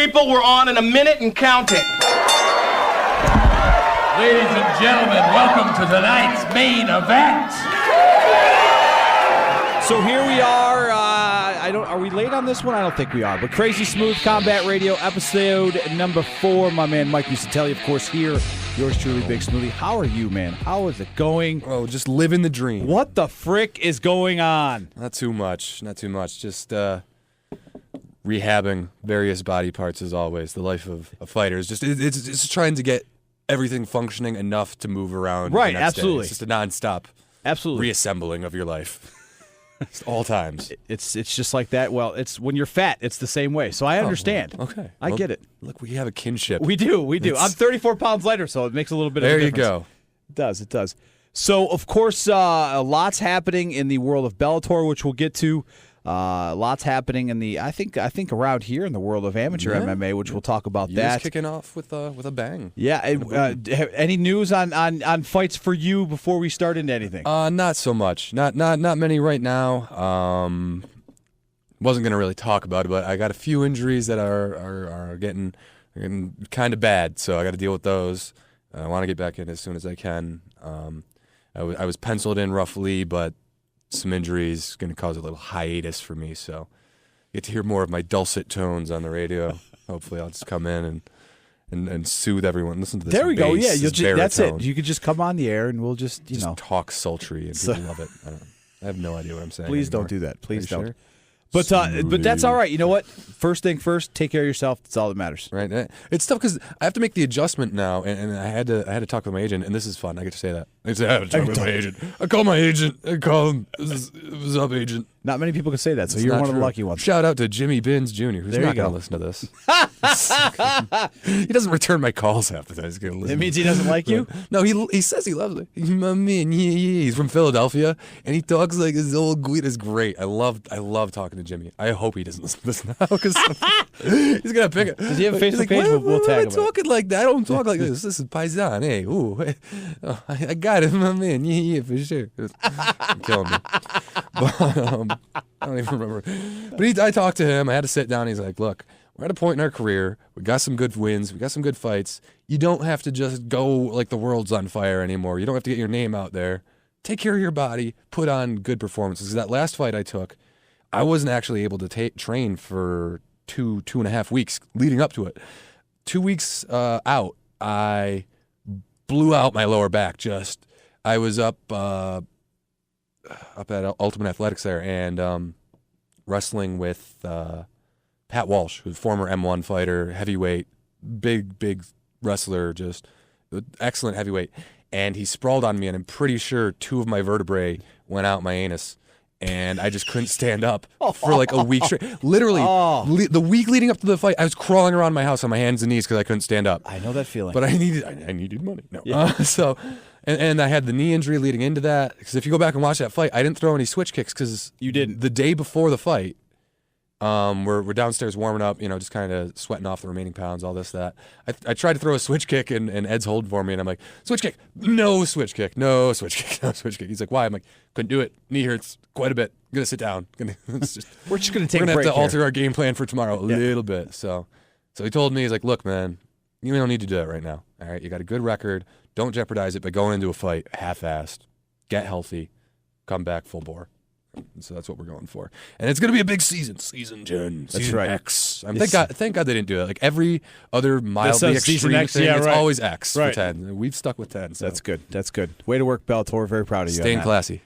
people, we're on in a minute and counting. Ladies and gentlemen, welcome to tonight's main event. So here we are. Are we late on this one? I don't think we are. But Crazy Smooth Combat Radio, episode number 4. My man Mike used to tell you, of course, here. Yours truly, Big Smoothie. How are you, man? How is it going? Oh, just living the dream. What the frick is going on? Not too much. Just rehabbing various body parts as always. The life of a fighter is it's trying to get everything functioning enough to move around. Right, the next absolutely. Day. It's just a nonstop reassembling of your life. All times. It's just like that. Well, it's when you're fat, it's the same way. So I understand. Okay. I get it. Look, we have a kinship. We do. I'm 34 pounds lighter, so it makes a little bit of a difference. There you go. It does. So, of course, lots happening in the world of Bellator, which we'll get to. Lots happening in the, I think around here in the world of amateur MMA, which we'll talk about that. Kicking off with a bang. Yeah. Any news on fights for you before we start into anything? Not so much. Not many right now. Wasn't gonna really talk about it, but I got a few injuries that are getting kind of bad, so I got to deal with those. I want to get back in as soon as I can. I was penciled in roughly, but some injuries going to cause a little hiatus for me, so get to hear more of my dulcet tones on the radio. Hopefully I'll just come in and soothe everyone. Listen to this. There we go. Yeah, that's baritone. it. You could just come on the air and we'll just talk sultry and people love it. I have no idea what I'm saying. Please anymore. don't do that. Please don't. Sure? But that's all right. You know what? First thing first, take care of yourself. That's all that matters. Right. It's tough because I have to make the adjustment now, and I had to talk with my agent, and this is fun. I get to say that. I have to talk with my agent. I call my agent. I call him. What's up, agent? Not many people can say that, so you're one of the lucky ones. Shout out to Jimmy Binns Jr., who's not going to listen to this. He doesn't return my calls half the time. He's gonna listen. It means he doesn't like you? No, he says he loves me. He's from Philadelphia, and he talks like his old Guido is great. I love talking to Jimmy. I hope he doesn't listen to this now because he's gonna pick it. Does he have a Facebook page? We'll tag him. I'm talking like that. I don't talk like this. This is Paisan. Hey, I got it, my man. Yeah, for sure. You're killing me. But, I don't even remember. But I talked to him. I had to sit down. He's like, look, we're at a point in our career. We got some good wins. We got some good fights. You don't have to just go like the world's on fire anymore. You don't have to get your name out there. Take care of your body. Put on good performances. That last fight I took, I wasn't actually able to train for two and a half weeks leading up to it. 2 weeks out, I blew out my lower back. I was up at Ultimate Athletics there and wrestling with Pat Walsh, who's a former M1 fighter, heavyweight, big wrestler, just excellent heavyweight. And he sprawled on me, and I'm pretty sure 2 of my vertebrae went out my anus. And I just couldn't stand up for like a week straight. Literally, the week leading up to the fight, I was crawling around my house on my hands and knees because I couldn't stand up. I know that feeling. But I needed money. No. Yeah. And I had the knee injury leading into that. Because if you go back and watch that fight, I didn't throw any switch kicks because you didn't. The day before the fight, we're downstairs warming up, just kind of sweating off the remaining pounds, all this, that. I tried to throw a switch kick, and Ed's holding for me, and I'm like, switch kick, no switch kick, no switch kick, no switch kick. He's like, why? I'm like, couldn't do it. Knee hurts quite a bit. I'm going to sit down. We're just going to take a break. We're going to have to alter our game plan for tomorrow a little bit. So he told me, he's like, look, man, you don't need to do that right now. All right, you got a good record. Don't jeopardize it by going into a fight half-assed. Get healthy. Come back full bore. So that's what we're going for. And it's going to be a big season. Season 10. Season right. X. Thank God they didn't do it. Like every other mildly extreme X, thing, it's right. always X right. for 10. We've stuck with 10. So. That's good. Way to work, Bellator. Very proud of you. Staying classy.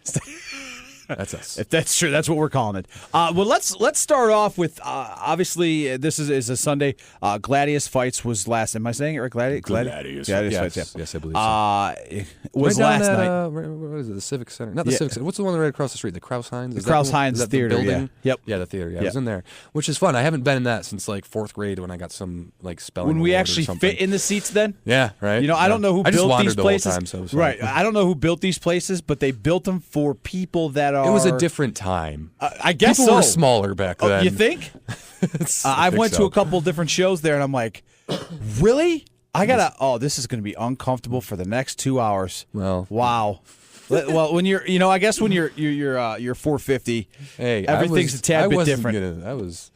That's us. If that's true, that's what we're calling it. Well, let's start off with obviously this is a Sunday. Gladius Fights was last. Am I saying it right? Gladius Fights. Yeah. Yes, I believe so. It was last night. What is it? The Civic Center? Not the Civic Center. What's the one right across the street? The Kraus-Heinz. The Kraus-Heinz Theater. The building? Yeah. Yep. Yeah, the theater. Yeah, I was in there, which is fun. I haven't been in that since like 4th grade when I got some like spelling. When we award actually or something. fit in the seats, then. Yeah. Right. I don't know who built these places. The whole time, so it was right. fun. I don't know who built these places, but they built them for people that are. It was a different time. I guess people were smaller back then. You think? I went to a couple different shows there, and I'm like, really? I gotta. Oh, this is gonna be uncomfortable for the next 2 hours. Well, wow. Well, when you're, I guess when you're 450, hey, everything's a tad bit different. I was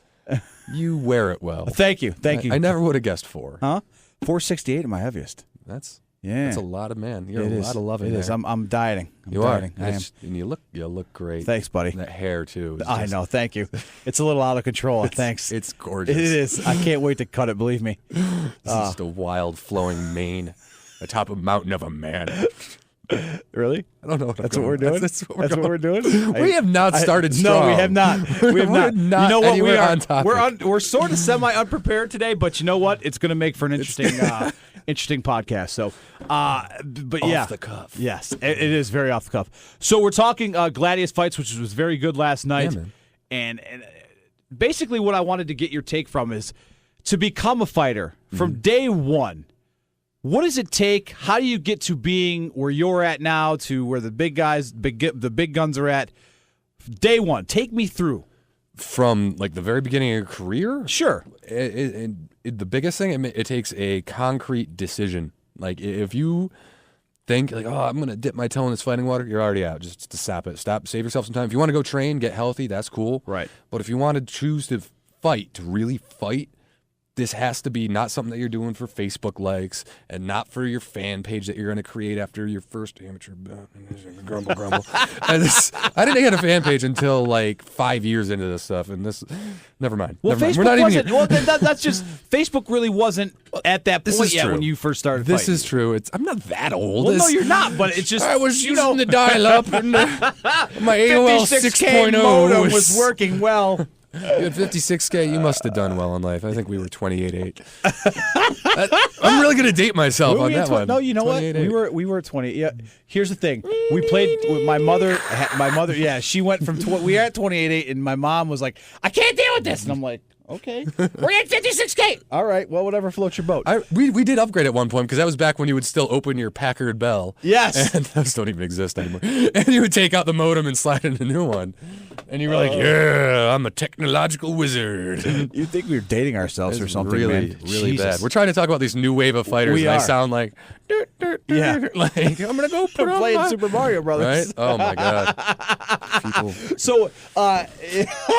You wear it well. Thank you. I never would have guessed 4. Huh? 468 at my heaviest. That's Yeah. a lot of man. You're It a is. lot of loving. It is. there. I'm dieting. You dieting. are. I am. And you look great. Thanks, buddy. And that hair too. is I just- know. Thank you. It's a little out of control. Thanks. It's gorgeous. It is. I can't wait to cut it. Believe me. It's just a wild flowing mane atop a mountain of a man. Really? I don't know. That's what we're doing. That's what we're doing. We have not started strong. No, we have not. We have We're not. not You know what? anywhere on topic. We're sort of semi unprepared today, but you know what? It's going to make for an interesting interesting podcast. So, but yeah, Off the cuff. Yes, it is very off the cuff. So we're talking Gladius fights, which was very good last night, man. and basically what I wanted to get your take from is to become a fighter from day one. What does it take? How do you get to being where you're at now to where the big guys, the big guns are at? Day one, take me through. From like the very beginning of your career? Sure. The biggest thing, it takes a concrete decision. Like if you think like, oh, I'm going to dip my toe in this fighting water, you're already out. Just to stop it. Save yourself some time. If you want to go train, get healthy, that's cool. Right. But if you want to choose to fight, to really fight, this has to be not something that you're doing for Facebook likes and not for your fan page that you're going to create after your first amateur grumble. I didn't get a fan page until like 5 years into this stuff, and this, never mind. Well, never mind. Facebook We're not wasn't. even. Well, that's just Facebook really wasn't at that This point is yet true. when you first started. This fighting. is true. I'm not that old. Well, no, you're not. But it's just I was using the dial-up, and my AOL 56K 6.0 modem was working well. You had 56K. You must have done well in life. I think we were 28.8. I'm really gonna date myself on that one. No, you know what? 28.8. We were 20. Yeah. Here's the thing. We played with my mother. My mother. Yeah, she went from. We were at 28.8, and my mom was like, "I can't deal with this," and I'm like, "Okay, we're at 56K. All right, well, whatever floats your boat." We did upgrade at one point because that was back when you would still open your Packard Bell. Yes. And those don't even exist anymore. And you would take out the modem and slide in a new one. And you were like, yeah, I'm a technological wizard. You think we were dating ourselves or something, really, man? really Jesus. bad. We're trying to talk about these new wave of fighters, We and I are. sound like, Yeah. like I'm going to go put on playing my... Super Mario Brothers. Right? Oh, my God. People So,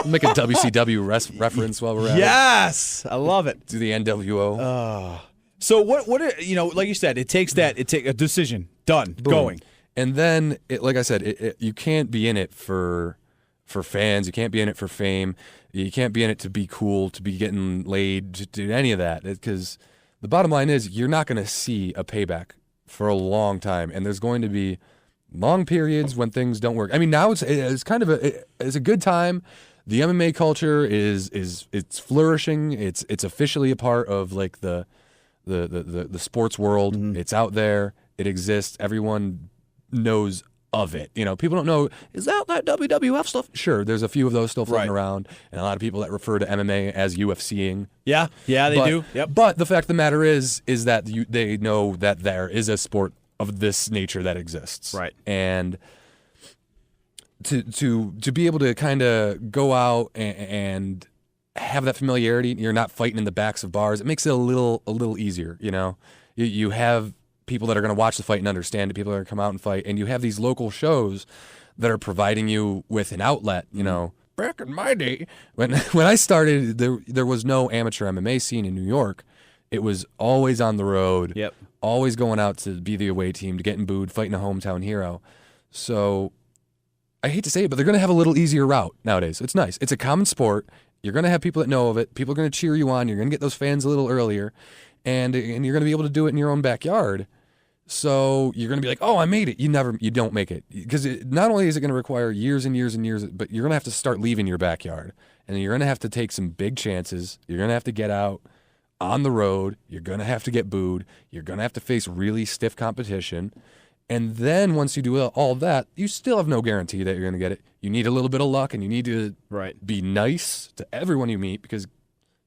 make a WCW reference while we're at it. yes, I love it. Do the NWO. So what are, like you said, it takes a decision. Done. Boom. Going. And then, like I said, you can't be in it for fans. You can't be in it for fame. You can't be in it to be cool, to be getting laid, to do any of that. Because the bottom line is you're not going to see a payback for a long time. And there's going to be long periods when things don't work. I mean, now it's kind of it's a good time. The MMA culture it's flourishing. It's officially a part of like the sports world. Mm-hmm. It's out there. It exists. Everyone knows of it. People don't know, is that WWF stuff? Sure, there's a few of those still floating Right. around, and a lot of people that refer to MMA as UFCing. Yeah, they do. Yep. But the fact of the matter is that they know that there is a sport of this nature that exists. Right. And to be able to kind of go out and have that familiarity, you're not fighting in the backs of bars, it makes it a little easier, You have people that are going to watch the fight and understand it, people that are going to come out and fight, and you have these local shows that are providing you with an outlet, Back in my day, when I started, there was no amateur MMA scene in New York. It was always on the road, Yep. always going out to be the away team, to getting booed, fighting a hometown hero. So I hate to say it, but they're going to have a little easier route nowadays. It's nice. It's a common sport. You're going to have people that know of it. People are going to cheer you on. You're going to get those fans a little earlier, and you're going to be able to do it in your own backyard. So you're going to be like, oh, I made it. You don't make it. Because not only is it going to require years and years and years, but you're going to have to start leaving your backyard. And you're going to have to take some big chances. You're going to have to get out on the road. You're going to have to get booed. You're going to have to face really stiff competition. And then once you do all of that, you still have no guarantee that you're going to get it. You need a little bit of luck, and you need to be nice to everyone you meet, because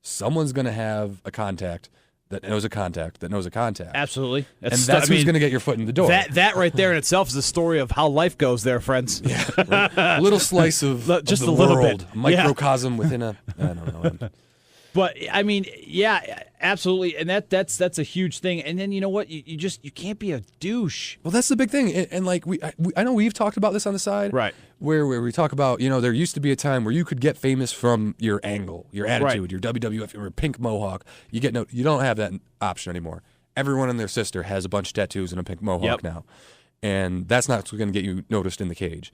someone's going to have a contact that knows a contact that knows a contact. Absolutely. And that's who's going to get your foot in the door. That right there in itself is the story of how life goes there, friends. Yeah, right. A little slice of Just the a little world, bit. a microcosm within a. I don't know. But I mean, yeah, absolutely, and that's a huge thing. And then you know what? You can't be a douche. Well, that's the big thing, and like I know we've talked about this on the side, Right. Where we talk about there used to be a time where you could get famous from your angle, your attitude, your WWF, your pink mohawk. You don't have that option anymore. Everyone and their sister has a bunch of tattoos and a pink mohawk now, and that's not going to get you noticed in the cage.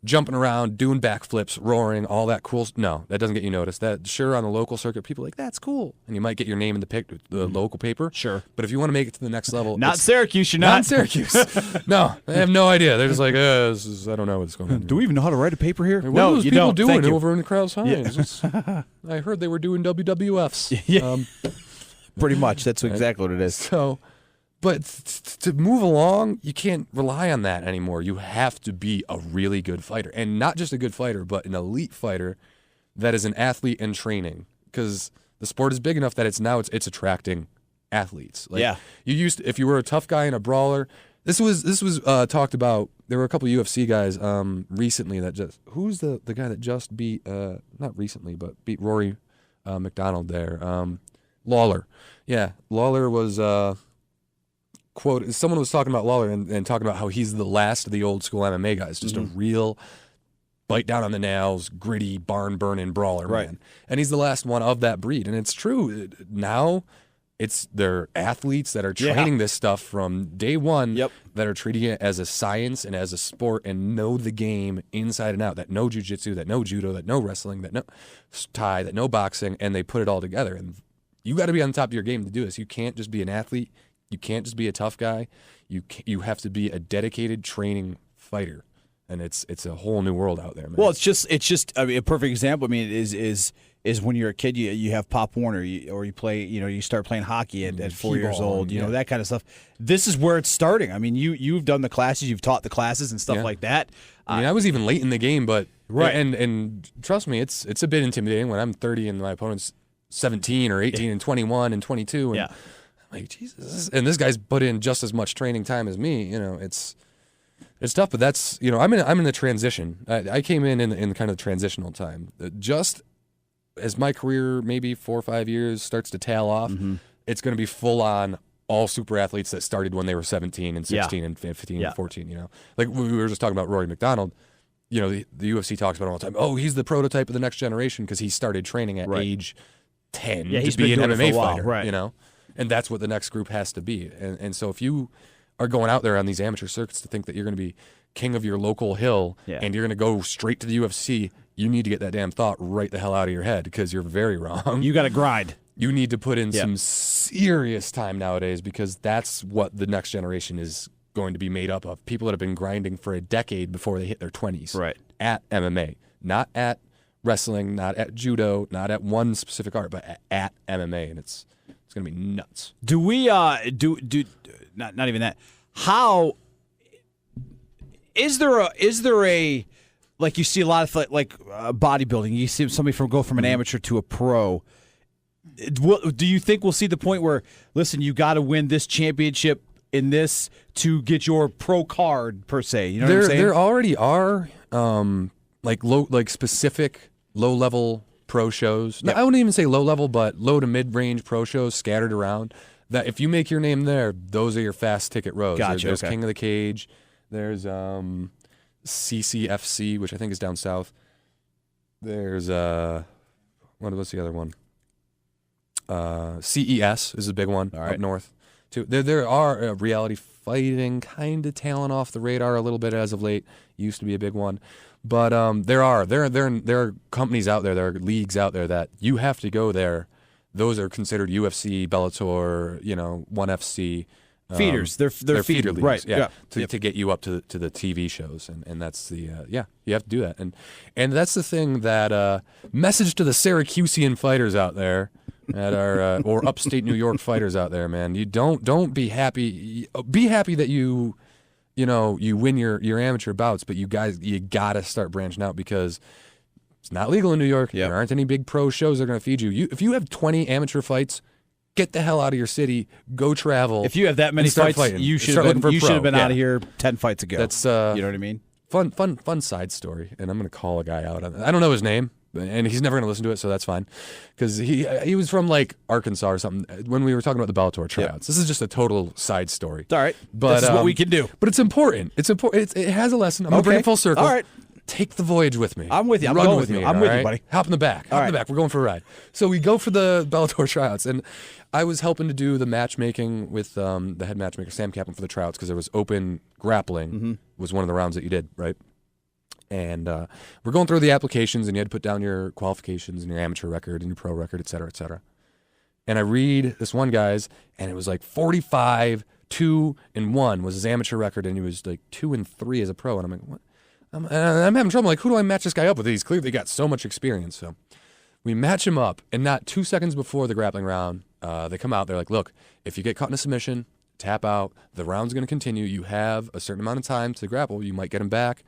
Jumping around, doing backflips, roaring, all that cool. No, that doesn't get you noticed. That sure on the local circuit, people are like that's cool, and you might get your name in the local paper. Sure, but if you want to make it to the next level, not Syracuse, you're not in Syracuse. No, they have no idea. They're just like, I don't know what's going on. Do we even know how to write a paper here? What no, are those you people don't. doing Thank you. over in the Krause Hines? I heard they were doing WWFs. Yeah, pretty much. That's exactly what it is. So. But to move along, you can't rely on that anymore. You have to be a really good fighter. And not just a good fighter, but an elite fighter that is an athlete in training. Because the sport is big enough that it's attracting athletes. Like, if you were a tough guy and a brawler, this was talked about. There were a couple UFC guys recently that who's the guy that just beat, not recently, but beat Rory McDonald there? Lawler. Yeah, Lawler was... quote, someone was talking about Lawler and talking about how he's the last of the old school MMA guys, just a real bite down on the nails, gritty, barn burning brawler, man. And he's the last one of that breed. And it's true. Now they're athletes that are training this stuff from day one, that are treating it as a science and as a sport and know the game inside and out, that know jiu-jitsu, that know judo, that know wrestling, that know Thai, that know boxing, and they put it all together. And you got to be on top of your game to do this. You can't just be an athlete. You can't just be a tough guy. You have to be a dedicated training fighter, and it's a whole new world out there, man. Well, it's just I mean, a perfect example. I mean, is when you're a kid, you have Pop Warner, or you play, you start playing hockey at 4 years old, you know, that kind of stuff. This is where it's starting. I mean, you've done the classes, you've taught the classes and stuff like that. I mean, I was even late in the game, but and trust me, it's a bit intimidating when I'm 30 and my opponent's 17 or 18 and 21 and 22. And like, Jesus, and this guy's put in just as much training time as me. You know, it's tough, but that's, I'm in the transition. I came in kind of transitional time. Just as my career, maybe 4 or 5 years, starts to tail off, it's going to be full on all super athletes that started when they were 17 and 16 and 15 and 14. Like we were just talking about Rory McDonald. The UFC talks about it all the time. Oh, he's the prototype of the next generation because he started training at age 10 to be an MMA fighter. And that's what the next group has to be. And so if you are going out there on these amateur circuits to think that you're going to be king of your local hill and you're going to go straight to the UFC, you need to get that damn thought right the hell out of your head because you're very wrong. You got to grind. You need to put in some serious time nowadays because that's what the next generation is going to be made up of. People that have been grinding for a decade before they hit their 20s at MMA, not at wrestling, not at judo, not at one specific art, but at MMA. And it's going to be nuts. Do we not even that? How is there a like you see a lot of like bodybuilding? You see somebody go from an amateur to a pro. Do you think we'll see the point where, listen, you got to win this championship in this to get your pro card per se? You know what I'm saying? There already are specific low level pro shows. I wouldn't even say low level, but low to mid range pro shows scattered around. That if you make your name there, those are your fast ticket rows. Gotcha. There's King of the Cage. There's CCFC, which I think is down south. There's what's the other one? CES is a big one up north too. There are reality fighting kind of tailing off the radar a little bit as of late. Used to be a big one. But there are companies out there, there are leagues out there that you have to go there. Those are considered UFC, Bellator, ONE FC. Feeders. They're feeder leagues. Right. Yeah. To get you up to the TV shows. And that's the, you have to do that. And that's the thing that, message to the Syracusean fighters out there that are, or upstate New York fighters out there, man. You don't be happy. Be happy that you win your amateur bouts, but you gotta start branching out because it's not legal in New York. There aren't any big pro shows that are gonna feed you. If you have 20 amateur fights, get the hell out of your city. Go travel. If you have that many fights, you should have been out of here 10 fights ago. That's you know what I mean. Fun side story, and I'm gonna call a guy out on that. I don't know his name, and he's never going to listen to it, so that's fine, because he was from like Arkansas or something when we were talking about the Bellator tryouts. This is just a total side story. It's all right. But this is what we can do. But it's important. It's important. It has a lesson. I'm gonna bring it full circle. All right. Take the voyage with me. I'm with you. I'm Run going with with you. me. I'm all with you, right? buddy. Hop in the back. Hop in the back. We're going for a ride. So we go for the Bellator tryouts, and I was helping to do the matchmaking with the head matchmaker Sam Kaplan for the tryouts because there was open grappling was one of the rounds that you did, right? And we're going through the applications, and you had to put down your qualifications and your amateur record and your pro record, et cetera, et cetera. And I read this one guy's, and it was like 45, 2-1 was his amateur record, and he was like 2-3 as a pro. And I'm like, what? I'm having trouble. Like, who do I match this guy up with? He's clearly got so much experience. So we match him up, and not 2 seconds before the grappling round, they come out. They're like, look, if you get caught in a submission, tap out. The round's going to continue. You have a certain amount of time to grapple. You might get him back.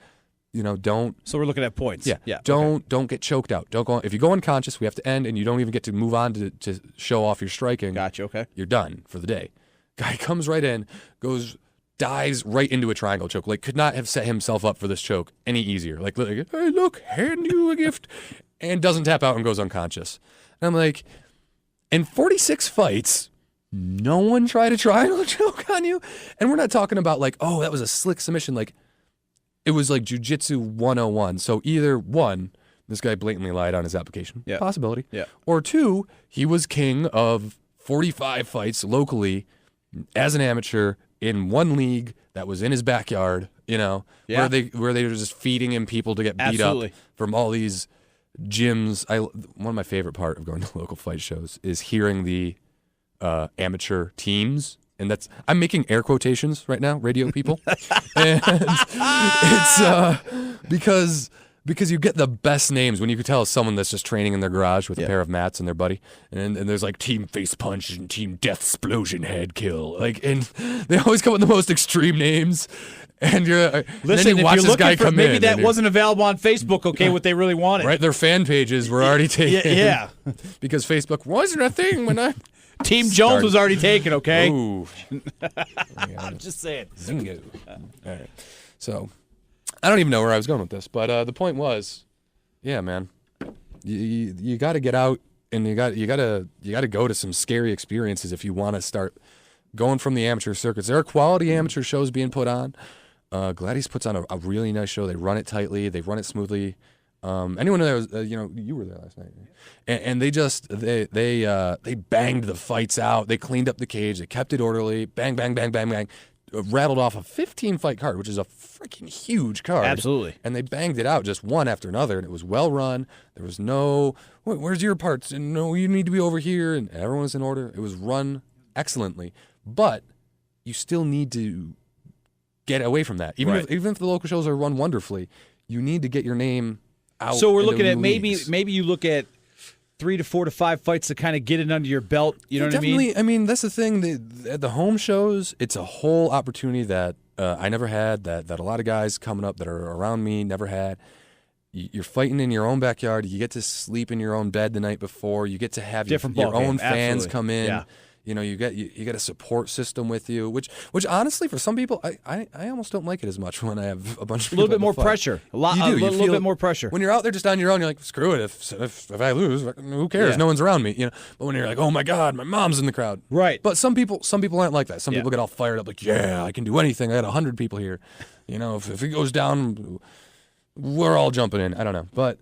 You know, don't. So we're looking at points. Yeah. Don't get choked out. Don't go. If you go unconscious, we have to end, and you don't even get to move on to show off your striking. Gotcha. Okay. You're done for the day. Guy comes right in, dives right into a triangle choke. Like, could not have set himself up for this choke any easier. Like, hey, look, hand you a gift, and doesn't tap out and goes unconscious. And I'm like, in 46 fights, no one tried a triangle choke on you, and we're not talking about like, oh, that was a slick submission. Like, it was like jiu-jitsu 101. So either one, this guy blatantly lied on his application, possibility, or two, he was king of 45 fights locally as an amateur in one league that was in his backyard, you know, where they were just feeding him people to get beat up from all these gyms. One of my favorite part of going to local fight shows is hearing the amateur teams. And I'm making air quotations right now, radio people. And it's because you get the best names when you can tell someone that's just training in their garage with a pair of mats and their buddy. And there's like Team Face Punch and Team Death Explosion Head Kill. Like, and they always come with the most extreme names. And listen, then you watch this guy come maybe in. Maybe that wasn't available on Facebook, okay, what they really wanted. Right, their fan pages were already taken. Yeah. Because Facebook wasn't a thing when I... Team Jones was already taken, okay? Ooh. I'm just saying. Zingo. All right. So, I don't even know where I was going with this, but the point was, yeah, man, you got to get out, and you got to go to some scary experiences if you want to start going from the amateur circuits. There are quality amateur shows being put on. Gladys puts on a really nice show. They run it tightly. They run it smoothly. Anyone there was, you were there last night, and they banged the fights out. They cleaned up the cage. They kept it orderly. Bang, bang, bang, bang, bang. Rattled off a 15-fight card, which is a freaking huge card. Absolutely. And they banged it out just one after another, and it was well run. There was no, where's your parts? And no, you need to be over here, and everyone was in order. It was run excellently, but you still need to get away from that. Even if the local shows are run wonderfully, you need to get your name out. So we're looking at maybe leagues. you look at 3 to 4 to 5 fights to kind of get it under your belt. You know what I mean? Definitely. I mean, that's the thing. At the home shows, it's a whole opportunity that I never had, that a lot of guys coming up that are around me never had. You're fighting in your own backyard. You get to sleep in your own bed the night before. You get to have your own fans come in. Yeah. You know, you get a support system with you, which honestly, for some people, I almost don't like it as much when I have a bunch of people. A little bit more pressure. A little bit more pressure. When you're out there just on your own, you're like, screw it. If I lose, who cares? Yeah. No one's around me. You know. But when you're like, oh my God, my mom's in the crowd. Right. But some people aren't like that. Some people get all fired up, like, yeah, I can do anything. I got 100 people here. You know, if it goes down, we're all jumping in. I don't know, but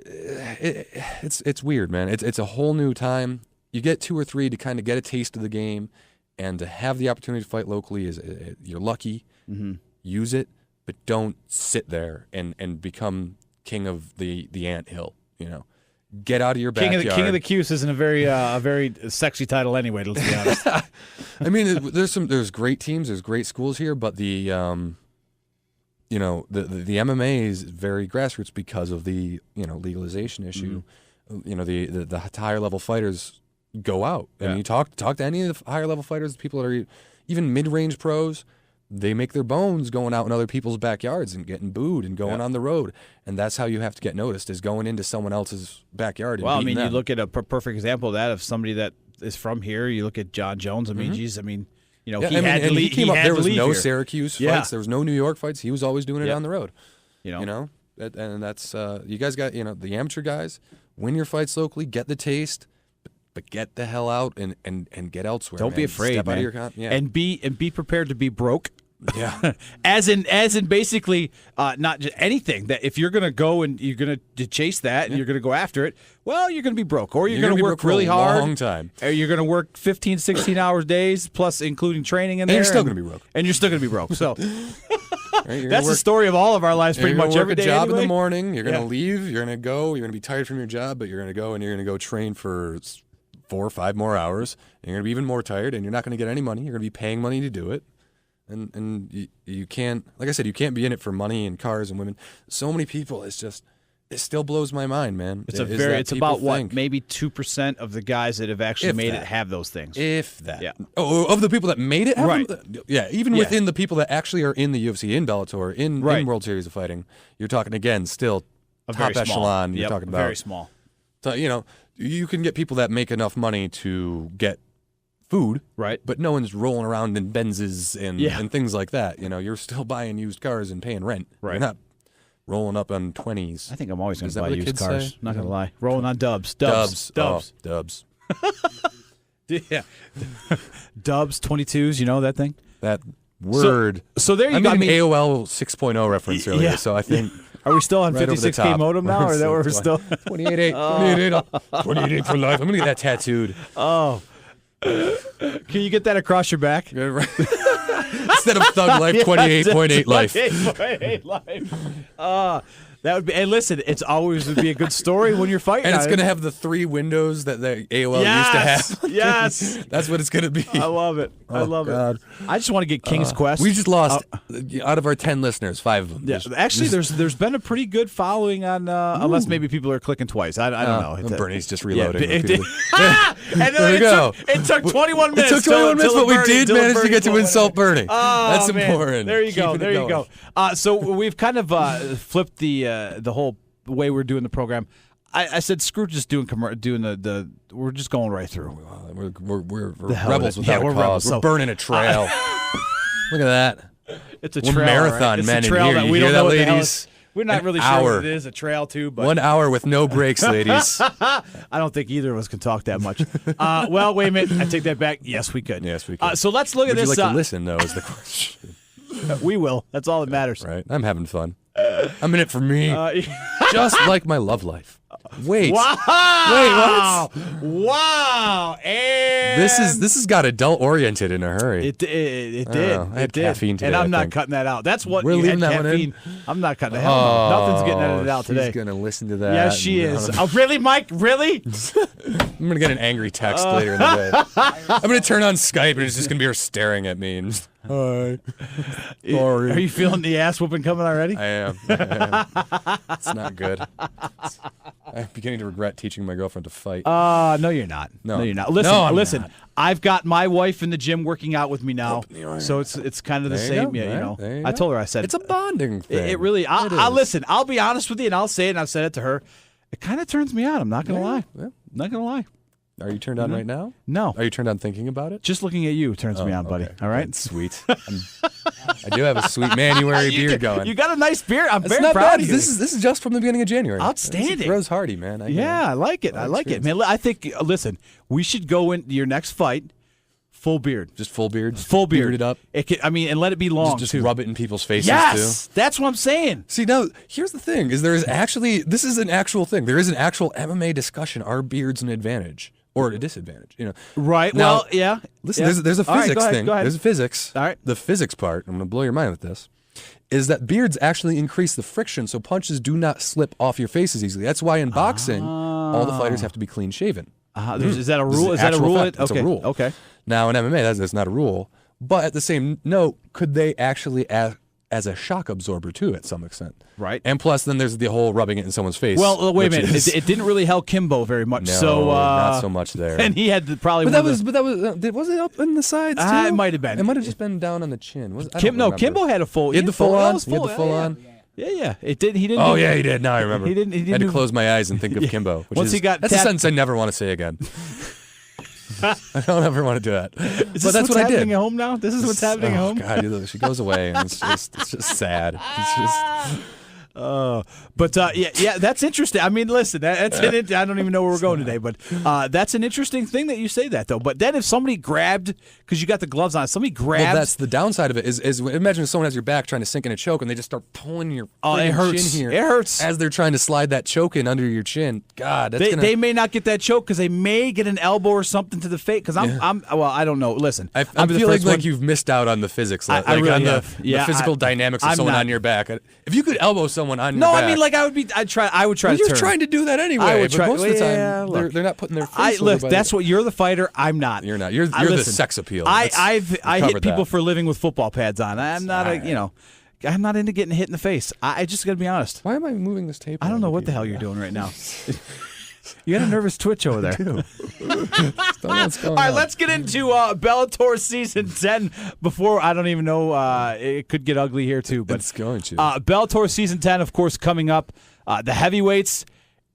it's weird, man. It's a whole new time. You get 2 or 3 to kind of get a taste of the game, and to have the opportunity to fight locally is you're lucky. Mm-hmm. Use it, but don't sit there and become king of the anthill. You know, get out of your backyard. King of the Cuse isn't a very sexy title anyway. Let's be honest. I mean, there's great teams, there's great schools here, but the MMA is very grassroots because of the legalization issue. Mm-hmm. The higher level fighters go out and you talk to any of the higher level fighters, people that are even mid-range pros, they make their bones going out in other people's backyards and getting booed and going on the road, and that's how you have to get noticed, is going into someone else's backyard and beating them. You look at a perfect example of that, of somebody that is from here. You look at John Jones. I mean, geez, I mean, he had to leave. There was no here. Syracuse fights, there was no New York fights. He was always doing it on the road. You know, And that's you guys got the amateur guys. Win your fights locally, get the taste, but get the hell out and get elsewhere. Don't be afraid, Step man. out of your yeah. And be prepared to be broke. Yeah. as in basically not just anything. That if you're going to go and you're going to chase that and you're going to go after it, well, you're going to be broke, or you're going to work really hard. Long time. Or you're going to work 15, 16 hours days plus including training in there. And you're still going to be broke. And you're still going to be broke. So right, that's the story of all of our lives, pretty much every day. You're going to work a job anyway. in the morning. You're going to leave. You're going to go. You're going to be tired from your job, but you're going to go and you're going to go train for 4 or 5 more hours. And you're going to be even more tired, and you're not going to get any money. You're going to be paying money to do it. And you can't, like I said, you can't be in it for money and cars and women. So many people, it still blows my mind, man. It's about what, maybe 2% of the guys that have actually made it have those things. If that. Yeah. Oh, of the people that made it have Right. them? Yeah, even within the people that actually are in the UFC, in Bellator, in World Series of Fighting, you're talking, again, still A top very small. echelon. You're Yep, talking about. very small. So, you can get people that make enough money to get food, Right. but no one's rolling around in Benzes and things like that. You're still buying used cars and paying rent. Right. You're not rolling up on 20s. I think I'm always going Is to that buy what the used kids cars. say? Not going to lie. Rolling on dubs. Dubs. Yeah. Dubs, 22s, that thing? That word. So there you I go. made an AOL 6.0 reference earlier, Yeah. so I think... Are we still on Right over the 56K top. modem now, or is that where we're still? 28.8 for life. I'm going to get that tattooed. Oh. Can you get that across your back? Instead of Thug Life, 28.8 life. 28.8 life. That would be. And listen, it's always would be a good story when you're fighting. And it's going to have the 3 windows that the AOL used to have. Yes. That's what it's going to be. I love it. I love God. it. I just want to get King's Quest. We just lost, out of our 10 listeners, 5 of them. Yeah, actually, there's been a pretty good following on, unless maybe people are clicking twice. I don't know. Bernie's just reloading. And There then we go. It took 21 minutes. It took 21 minutes, but we did manage to get to Bernie insult Bernie. Oh, That's man. important. There you go. Keeping There it you going. go. So we've kind of flipped the whole way we're doing the program. I said screw just doing the we're just going right through. We're hell rebels with it. Yeah, without we're a cause. rebels. We're So- burning a trail. Look at that. It's a We're trail, marathon right? It's men a in trail here. that You we hear don't that, know what the hell ladies? we're not An really hour. sure what it is, a trail too, but 1 hour with no breaks, ladies. I don't think either of us can talk that much. Well, wait a minute. I take that back. Yes, we could. Yes, we could. So let's look at Would you this. like to listen, though, is the question. We will. That's all that matters. Right? I'm having fun. I'm in it for me. Uh, Just like my love life. Wait. Wow! Wait, what? Wow! And This has got adult oriented in a hurry. it did. Oh, I had It did. caffeine today, and I'm I not think. cutting that out. That's what We're you leaving had that one caffeine. in? I'm not cutting that out. Nothing's getting edited out today. She's gonna listen to that. Yes, she is. Oh, really, Mike? Really? I'm gonna get an angry text later in the day. I'm gonna turn on Skype and it's just gonna be her staring at me. And just, hi. Sorry. Are you feeling the ass whooping coming already? I am. It's not good. I'm beginning to regret teaching my girlfriend to fight. No, you're not. No. You're not. Listen, No, I'm listen. not. I've got my wife in the gym working out with me now, so it's kind of the There you same. go, Yeah, right? you know. There you I go. told her. I said It's a bonding thing. It really. It I'll is. listen. I'll be honest with you, and I'll say it. And I've said it to her. It kind of turns me on. I'm not gonna lie. Yeah. Not gonna lie. Are you turned on right now? No. Are you turned on thinking about it? Just looking at you turns me on, buddy. Okay. All right. That's sweet. I do have a sweet Manuary beard going. You got a nice beard. I'm It's very not proud bad. of you. This is just from the beginning of January. Outstanding. This is Rose Hardy, man. Yeah, I like it. I like it, man. I think. Listen, we should go into your next fight, full beard, Just full beard. full beard, Bearded up. It can, and let it be long Just too. rub it in people's faces Yes, too. that's what I'm saying. See, now, here's the thing, is there is actually, this is an actual thing. There is an actual MMA discussion. Are beards an advantage or a disadvantage? Right. Now, well, yeah. Listen, yeah. there's a All right, physics go ahead, thing. Go ahead. There's a physics. All right. The physics part, I'm going to blow your mind with this, is that beards actually increase the friction so punches do not slip off your face as easily. That's why in boxing, all the fighters have to be clean shaven. Is that a This rule? Is that a actual rule? fact. It's Okay. a rule. Okay. Now, in MMA, that's not a rule. But at the same note, could they actually act as a shock absorber too, at some extent? Right. And plus, then there's the whole rubbing it in someone's face. Well, wait a which minute. is- It didn't really help Kimbo very much. No, so not so much there. And he had probably. But that was it up in the sides too? It might have been. It might have just been down on the chin. I don't remember. Kimbo had a full. He had the full on. was He had the full, full yeah, on. Yeah. It did. He didn't. Oh do- yeah, he did. Now I remember. He didn't had to do- close my eyes and think of Kimbo. Which Once is, he got that's a tapped- sentence I never want to say again. I don't ever want to do that. Is but this that's what's what I happening did. at home now? This is what's happening at home. God, she goes away and it's just sad. It's just Yeah, that's interesting. I mean, listen, I don't even know where we're going today, but that's an interesting thing that you say that, though. But then if somebody grabbed, because you got the gloves on, somebody grabbed. Well, that's the downside of it. Is imagine if someone has your back trying to sink in a choke, and they just start pulling your it hurts. chin here. It hurts as they're trying to slide that choke in under your chin. God, they may not get that choke because they may get an elbow or something to the face. Because I don't know. Listen, I feel like you've missed out on the physics, I really on have. the physical dynamics of someone on your back. If you could elbow someone on your back. No, I mean, like I would try to You're turn. trying to do that anyway. I would try. But most of the time, Yeah, they're not putting their face look, over that's what you're the fighter. I'm not. You're not. You're the listen, sex appeal. I hit people that. for a living with football pads on. I'm not I'm not into getting hit in the face. I just got to be honest. Why am I moving this tape? I don't know what the hell you're doing right now. You got a nervous twitch over there. All right, let's get into Bellator Season 10 before, I don't even know, it could get ugly here too. But it's going to. Bellator Season 10, of course, coming up. The heavyweights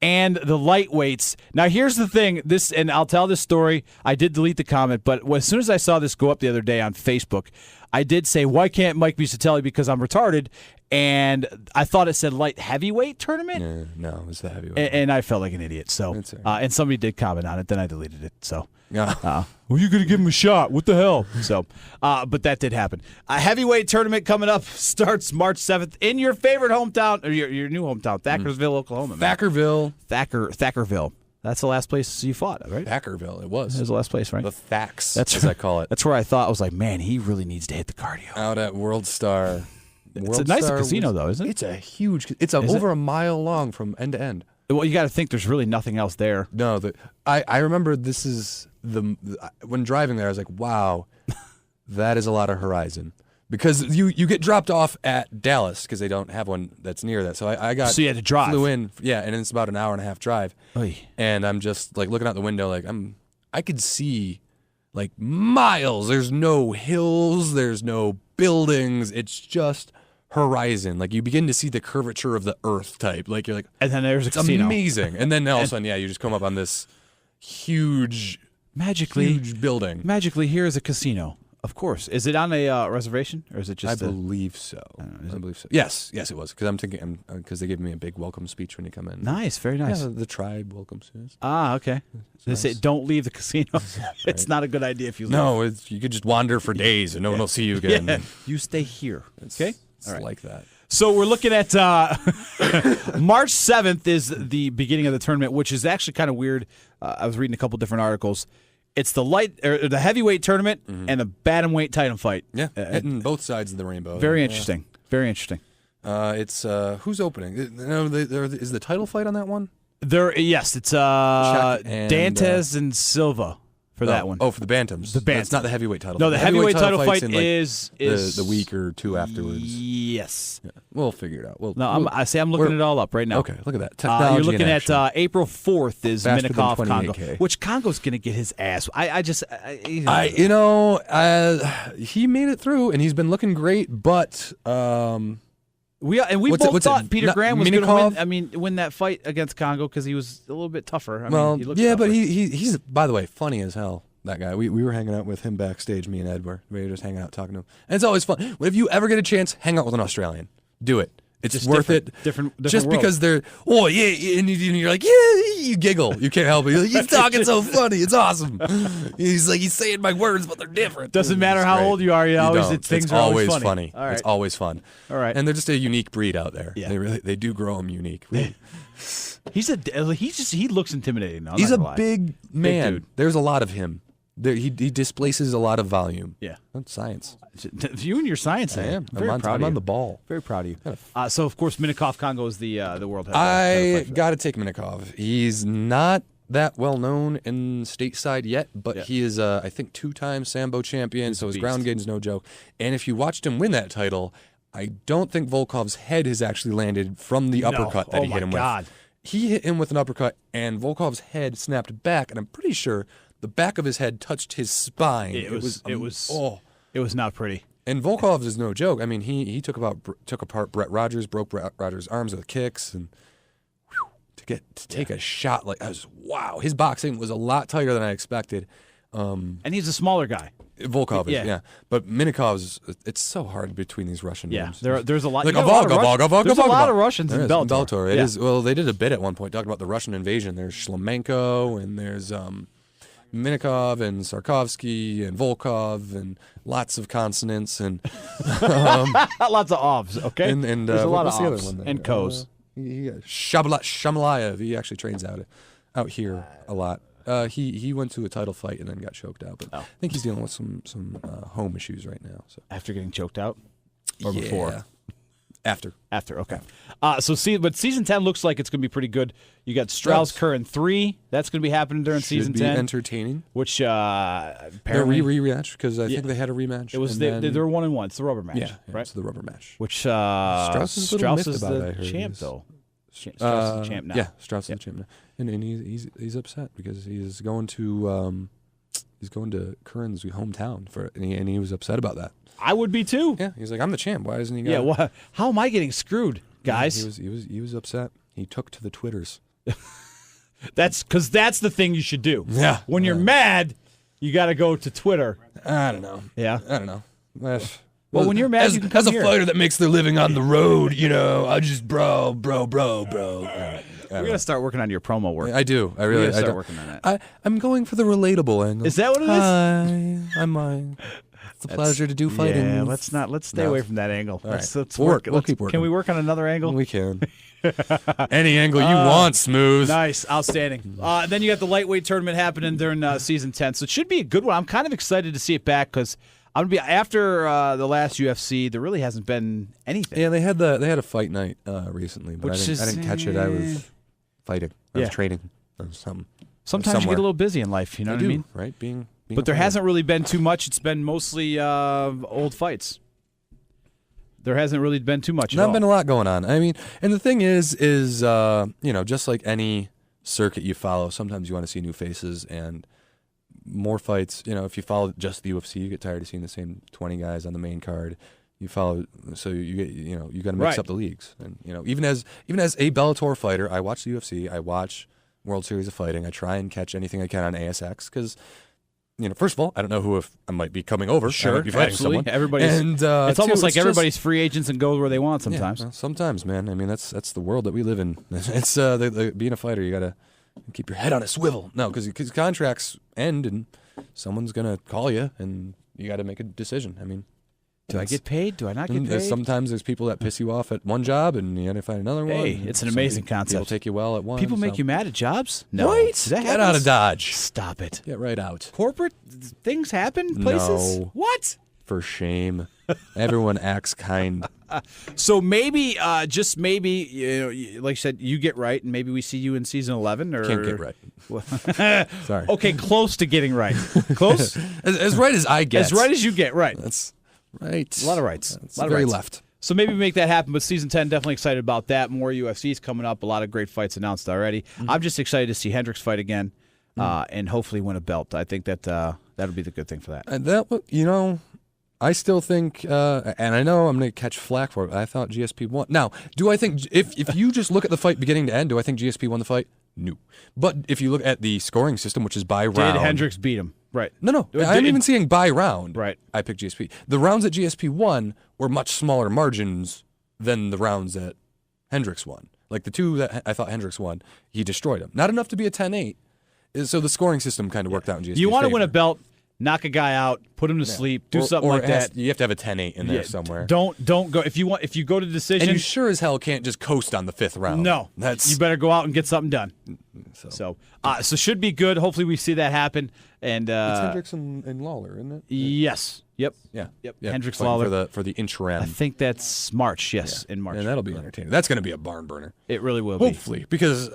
and the lightweights. Now, here's the thing. And I'll tell this story. I did delete the comment, but as soon as I saw this go up the other day on Facebook, I did say, why can't Mike Busatelli because I'm retarded? And I thought it said light heavyweight tournament. No, it was the heavyweight. And I felt like an idiot. So, and somebody did comment on it. Then I deleted it. So, well, you're gonna give him a shot. What the hell? So, but that did happen. A heavyweight tournament coming up starts March 7th in your favorite hometown, or your new hometown, Thackerville, Oklahoma. Thackerville. That's the last place you fought, right? Thackerville. It was. It was the last place, right? The Thax, as I call it. That's where I thought. I was like, man, he really needs to hit the cardio. Out at World Star. It's a nice casino, though, isn't it? It's a huge. It's over a mile long from end to end. Well, you got to think there's really nothing else there. No, I remember this is when driving there. I was like, wow, that is a lot of horizon, because you get dropped off at Dallas because they don't have one that's near that. So So you had to drive. Flew in, and it's about an hour and a half drive. Oy. And I'm just like looking out the window, like I could see like miles. There's no hills. There's no buildings. It's just horizon. Like you begin to see the curvature of the earth type. Like you're like, and then there's a casino. Amazing. And then all of a sudden, you just come up on this huge building. Magically, here is a casino. Of course. Is it on a reservation, or is it just? I believe so. I believe so. Yes, it was. Because I'm thinking, because they gave me a big welcome speech when you come in. Nice, very nice. Yeah, the tribe welcomes us. Okay. They say don't leave the casino. It's not a good idea if you leave. No, you could just wander for days and no one will see you again. Yeah. You stay here. Okay. It's like that. So we're looking at March 7th is the beginning of the tournament, which is actually kind of weird. I was reading a couple different articles. It's the heavyweight tournament and the bantamweight title fight. Yeah, hitting both sides of the rainbow. Very interesting. Very interesting. It's who's opening? Is the title fight on that one? Yes, it's Dantes and Silva for that one. Oh, for the bantams. The bantams. It's not the heavyweight title. No, the heavyweight title fight is the week or two afterwards. Yes. Yeah, we'll figure it out. I'm looking it all up right now. Okay, look at that. Technology you're looking in at April 4th is Faster Minikov than Congo, 28K. which Congo's going to get his ass. He made it through and he's been looking great, but we both thought Peter Graham was going to win that fight against Congo because he was a little bit tougher. He looked tougher. But he's, by the way, funny as hell. That guy. We were hanging out with him backstage, me and Ed were just hanging out talking to him. And it's always fun. If you ever get a chance, hang out with an Australian. Do it. It's just worth it. Different just world. Because they're, and you're like, you giggle. You can't help it. You're like, he's talking so funny. It's awesome. He's like, he's saying my words, but they're different. Doesn't matter how old you are. Things are always funny. All right. It's always fun. All right. And they're just a unique breed out there. Yeah. They do grow them unique. He looks intimidating. He's a big man. Big dude. There's a lot of him. He displaces a lot of volume. Yeah. That's science. You and your science, I am. I'm on the ball. Very proud of you. So, of course, Minikov Congo is the world heavyweight. I got to take Minikov. He's not that well known in stateside yet, but he is, I think, 2-time Sambo champion, so his ground game's no joke. And if you watched him win that title, I don't think Volkov's head has actually landed from the uppercut that he hit him with. He hit him with an uppercut, and Volkov's head snapped back, and I'm pretty sure the back of his head touched his spine. It was not pretty. And Volkov is no joke. I mean, he took apart Brett Rogers, broke Brett Rogers' arms with kicks, and to take a shot like that was wow. His boxing was a lot tighter than I expected. And he's a smaller guy. Volkov is, Yeah. yeah. But Minikov's, it's so hard between these Russian Yeah, names. there's a lot. Like you got a lot of there's There's a lot of Russians in Bellator. It Yeah. is. Well, they did a bit at one point talking about the Russian invasion. There's Shlemenko and there's Minikov and Sarkovsky and Volkov and lots of consonants and Lots of ovs. Okay, and there's a lot what's of the other ovs one there? and kos. Shamalayev. He actually trains out here a lot. He went to a title fight and then got choked out, but I think he's dealing with some home issues right now. So After getting choked out, or Yeah. before? After. Okay. But season 10 looks like it's going to be pretty good. You got Strauss Yes. Curran 3. That's going to be happening during Should season be 10. entertaining. Which Their apparently rematch because I think they had a rematch. it was and they then- were 1-1. It's the rubber match, yeah, right? it's the rubber match. Which Strauss is a little miffed is about it, I the heard. champ He's- though. Strauss is the champ now. Yeah, Strauss is the champ now, and he's upset because he's going to Curran's hometown and he was upset about that. I would be too. Yeah, he's like, I'm the champ. Why isn't he? Yeah. How am I getting screwed, guys? He was upset. He took to the Twitters. That's because that's the thing you should do. Yeah. When you're mad, you got to go to Twitter. I don't know. Yeah. I don't know. Well, when you're mad, you can come as a here. fighter that makes their living on the road, I just bro. We're gonna start working on your promo work. I do. I We really. gotta I start don't- working on that. I'm going for the relatable angle. Is that what it is? Hi, I'm Mike. It's a pleasure to do fighting. Yeah, let's stay away from that angle. All Let's right. work. We'll keep working. Can we work on another angle? We can. Any angle you want, Smooth. Nice, outstanding. Then you got the lightweight tournament happening during season 10, so it should be a good one. I'm kind of excited to see it back because I'm gonna be after the last UFC. There really hasn't been anything. Yeah, they had a fight night recently, but I didn't catch it. I was fighting. I was training or something. Sometimes you somewhere. get a little busy in life. You know what I mean? Right? Being But there hasn't really been too much. It's been mostly old fights. There hasn't really been too much. Not been a lot going on. I mean, and the thing is just like any circuit you follow, sometimes you want to see new faces and more fights. If you follow just the UFC, you get tired of seeing the same 20 guys on the main card. You follow, so you get, you got to mix up the leagues. And even as a Bellator fighter, I watch the UFC, I watch World Series of Fighting, I try and catch anything I can on ASX because. First of all, I don't know who I might be coming over. I might be fighting absolutely. someone. Everybody's. And it's almost like just- everybody's free agents and go where they want sometimes. Yeah, well, sometimes, man. I mean, that's the world that we live in. It's being a fighter, you gotta keep your head on a swivel. No, because contracts end and someone's gonna call you, and you got to make a decision. I mean, Do I get paid? Do I not get paid? Sometimes there's people that piss you off at one job, and you got to find another one. Hey, it's an amazing concept. They'll take you well at one. People make so- you mad at jobs? No. Right? That Get out happens? of Dodge. Stop it. Get right out. Corporate things happen places? No. What? For shame. Everyone acts kind. So maybe, just maybe, like you said, you get right, and maybe we see you in season 11. Or Can't get right. Sorry. Okay, close to getting right. Close? As right as I get. As right as you get, right. That's right. A lot of rights. It's A lot of very rights. left. So maybe we make that happen, but season 10, definitely excited about that. More UFC's coming up. A lot of great fights announced already. Mm-hmm. I'm just excited to see Hendricks fight again and hopefully win a belt. I think that that'll be the good thing for that. And I still think, and I know I'm going to catch flack for it, but I thought GSP won. Now, do I think, if you just look at the fight beginning to end, do I think GSP won the fight? No. But if you look at the scoring system, which is by round. Did Hendricks beat him? Right. No. I'm even seeing by round. Right. I picked GSP. The rounds that GSP won were much smaller margins than the rounds that Hendricks won. Like the two that I thought Hendricks won, he destroyed them. Not enough to be a 10-8. So the scoring system kind of worked out in GSP's You want to win a favor. belt, knock a guy out, put him to sleep, do something like that. You have to have a 10-8 in there somewhere. Don't go if you go to decision. And you sure as hell can't just coast on the fifth round. No, That's you better go out and get something done. So should be good. Hopefully we see that happen. And it's Hendricks and Lawler, isn't it? yes, yep, Yeah. yep. Yeah. Hendricks Fighting Lawler for the interim. I think that's March. Yes, in March. And that'll be entertaining. That's going to be a barn burner. It really will be. Hopefully, because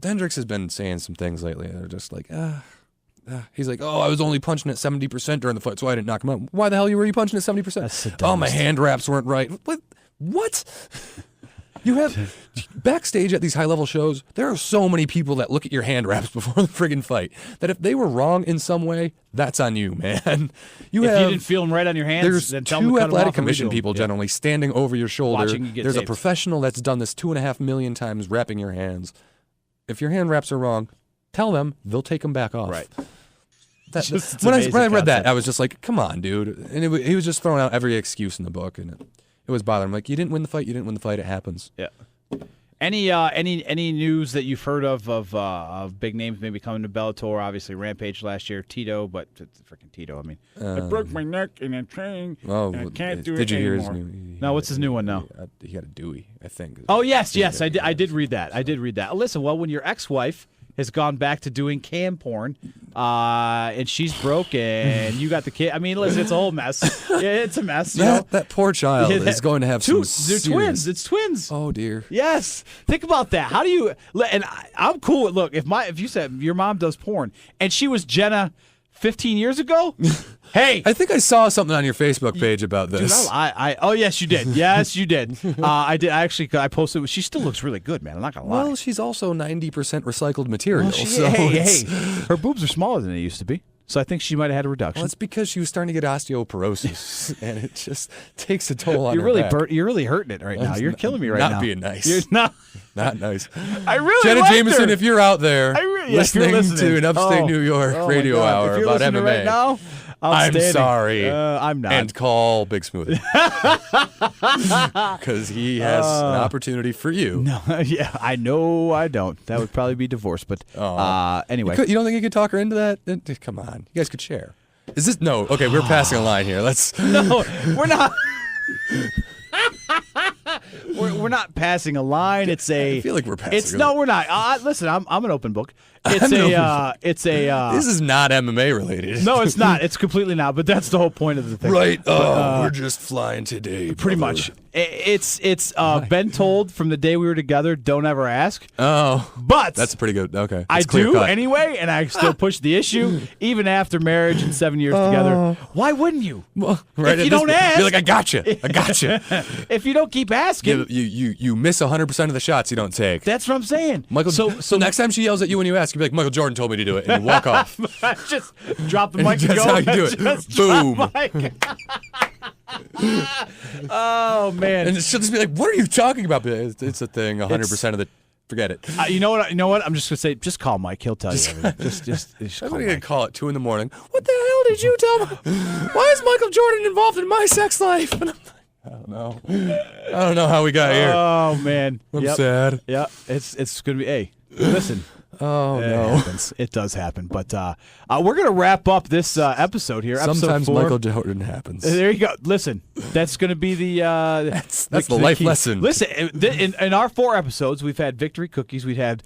Hendricks has been saying some things lately. They're just like, he's like, oh, I was only punching at 70% during the fight, so I didn't knock him out. Why the hell were you punching at 70%? That's the Oh, my dumbest. hand wraps weren't right. What? You have backstage at these high-level shows, there are so many people that look at your hand wraps before the friggin' fight that if they were wrong in some way, that's on you, man. If you didn't feel them right on your hands, There's then tell them to two cut 'em athletic off and redo commission 'em. people Yeah. generally standing over your shoulder. Watching you get There's a taped. professional that's done this 2.5 million times wrapping your hands. If your hand wraps are wrong, tell them. They'll take them back off. Right. It's when I amazing read that, concept. I was just like, come on, dude. And he was just throwing out every excuse in the book, and it was bothering him. Like, you didn't win the fight. You didn't win the fight. It happens. Yeah. Any news that you've heard of big names maybe coming to Bellator? Obviously, Rampage last year, Tito, but it's freaking Tito. I mean, I broke my neck in a train. Oh, and I can't do did it you hear anymore. his new? No, what's his new one now? He got a Dewey, I think. Oh yes, I did read that. Listen, well, when your ex-wife has gone back to doing cam porn, and she's broke, and you got the kid. I mean, listen, it's a whole mess. Yeah, it's a mess. You know? That poor child is going to have They're some twins. It's twins. Oh dear. Yes. Think about that. How do you? And I'm cool with, look, if you said your mom does porn and she was Jenna 15 years ago, hey. I think I saw something on your Facebook page about Dude, this. oh yes, you did. Yes, you did. I did. I posted. She still looks really good, man. I'm not gonna lie. Well, she's also 90% recycled material. Hey, her boobs are smaller than they used to be. So I think she might have had a reduction. Well, it's because she was starting to get osteoporosis, and it just takes a toll on her back. You're really hurting it right now. You're killing me right now. Not being nice. You're not. Not nice. I really Jenna liked Jameson, her. if you're out there if you're listening to an upstate New York my radio God. hour If you're about listening MMA, right now, I'm outstanding. sorry. I'm not. And call Big Smooth. Because he has an opportunity for you. No, yeah, I know I don't. That would probably be divorce, but anyway. You don't think you could talk her into that? Come on. You guys could share. Is this? No. Okay, we're passing a line here. Let's. No, we're not. We're not passing a line. It's a. I feel like we're passing. No, we're not. Listen, I'm an open book. It's This is not MMA related. No, it's not. It's completely not. But that's the whole point of the thing. Right. We're just flying today. Pretty much. It's been told from the day we were together. Don't ever ask. Oh, but that's pretty good. Okay, I that's clear do cut. anyway, and I still push the issue even after marriage and 7 years together. Why wouldn't you? Well, right if you don't ask, be like, I got you. If you don't keep asking, you miss 100% of the shots you don't take. That's what I'm saying. Michael. So next time she yells at you when you ask, you be like, Michael Jordan told me to do it, and you walk off. Just drop the mic and That's go. how you do it. Just Boom. drop mic. Oh man! And she'll just be like, "What are you talking about?" It's a thing. 100% of the. Forget it. You know what? I'm just gonna say. Just call Mike. He'll tell you everything. Just I'm call gonna Mike. call at 2 a.m. What the hell did you tell me? Why is Michael Jordan involved in my sex life? And I'm like, I don't know. I don't know how we got here. Oh man! I'm sad. Yeah, it's gonna be. Hey, listen. Oh no! Happens. It does happen, but we're gonna wrap up this episode here. Sometimes episode 4. Michael Jordan happens. There you go. Listen, that's gonna be the that's the life key. lesson. Listen, in our 4 episodes, we've had victory cookies. We've had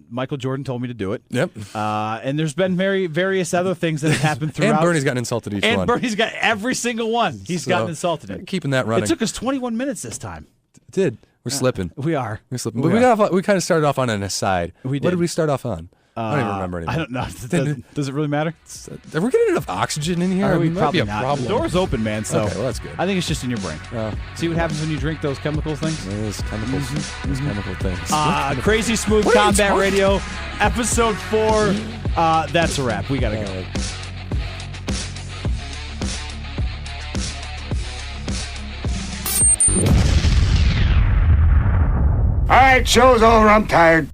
Michael Jordan told me to do it. Yep. And there's been various other things that have happened throughout. And Bernie's gotten insulted each one. And Bernie's got every single one. He's gotten insulted in. Keeping that running. It took us 21 minutes this time. It did. We're slipping. We are. We're slipping. But we kind of started off on an aside. We did. What did we start off on? I don't even remember anymore. I don't know. Does it really matter? Are we getting enough oxygen in here? We I mean, probably might be a not. problem. The door's open, man. So Okay, well, that's good. I think it's just in your brain. See what happens when you drink those chemical things? Those chemicals. Those chemical things. Crazy Smooth What are you Combat talking- Radio, episode 4. That's a wrap. We gotta go. All right, show's over. I'm tired.